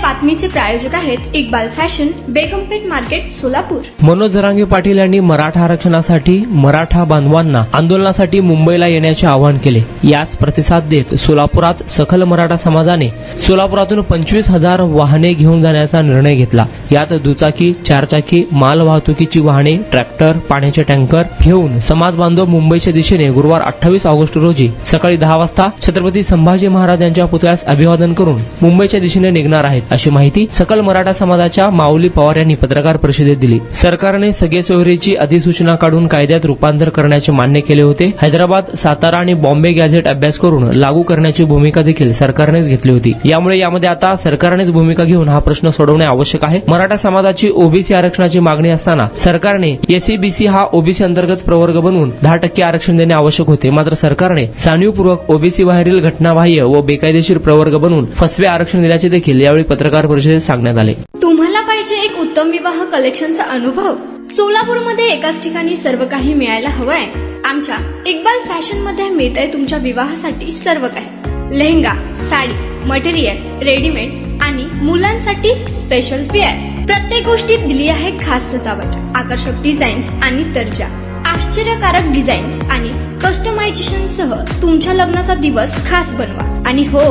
बातमीचे प्रायोजक आहेत Iqbal fashion, बेगमपेठ market, Solapur. Manoj Jarange Patil यांनी मराठा आरक्षणासाठी मराठा बांधवांना आंदोलनासाठी मुंबईला येण्याचे आवाहन केले। यास प्रतिसाद देत सोलापुरात सकल मराठा समाजाने सोलापुरातून 25,000 वाहने घेऊन जाण्याचा निर्णय घेतला। यात दुचाकी, चारचाकी, माल वाहतुकीची वाहने, ट्रॅक्टर, पाण्याचे टँकर घेऊन समाज बांधव मुंबईच्या दिशेने गुरुवार 28 ऑगस्ट रोजी सकाळी 10 वाजता छत्रपती संभाजी महाराज यांच्या पुतळ्यास अभिवादन करून मुंबईच्या दिशेने निघणार आहेत, अशी माहिती सकल मराठा समाजाच्या माऊली पवार यांनी पत्रकार परिषदेत दिली। सरकारने सगळे सोयरीची अधिसूचना काढून कायद्यात रूपांतर करण्याचे मान्य केले होते। हैदराबाद, सातारा आणि बॉम्बे गॅझेट अभ्यास करून लागू करण्याची भूमिका देखील सरकारनेच घेतली होती। यामुळे यामध्ये आता सरकारनेच भूमिका घेऊन हा प्रश्न सोडवणे आवश्यक आहे। मराठा समाजाची ओबीसी आरक्षणाची मागणी असताना सरकारने एससीबीसी हा ओबीसी अंतर्गत प्रवर्ग बनवून 10% आरक्षण देणे आवश्यक होते। मात्र सरकारने जाणीवपूर्वक ओबीसी बाहेरील घटनाबाह्य व बेकायदेशीर प्रवर्ग बनवून फसवे आरक्षण दिल्याचे देखील यावेळी पत्रकार परिषदेत सांगण्यात आले। तुम्हाला पाहिजे एक उत्तम विवाह कलेक्शनचा अनुभव? सोलापूरमध्ये एकाच ठिकाणी सर्व काही मिळायला हवंय? आमच्या इक्बाल फॅशन मध्ये मिळतंय तुमच्या विवाहासाठी सर्व काही। लेहंगा, साडी, मटेरियल, रेडीमेड आणि मुलांसाठी स्पेशल वेअर। प्रत्येक गोष्टीत दिली आहे खास सजावट, आकर्षक डिझाईन्स आणि दर्जा, आश्चर्यकारक डिझाईन्स आणि कस्टमायझेशन सह तुमच्या लग्नाचा दिवस खास बनवा। आणि हो,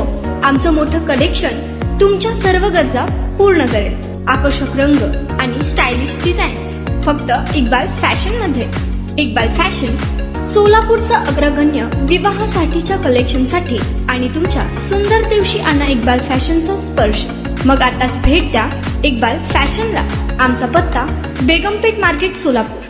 आमचं मोठं कलेक्शन तुमच्या सर्व गरजा पूर्ण करेल। आकर्षक रंग आणि स्टायलिश डिझाईन्स फक्त इक्बाल फॅशन मध्ये। इक्बाल फॅशन सोलापूरचा अग्रगण्य विवाहासाठीच्या कलेक्शनसाठी आणि तुमच्या सुंदर दिवशी आणा इक्बाल फॅशनचा स्पर्श। मग आताच भेट द्या इक्बाल फॅशनला। आमचा पत्ता बेगमपेठ मार्केट, सोलापूर।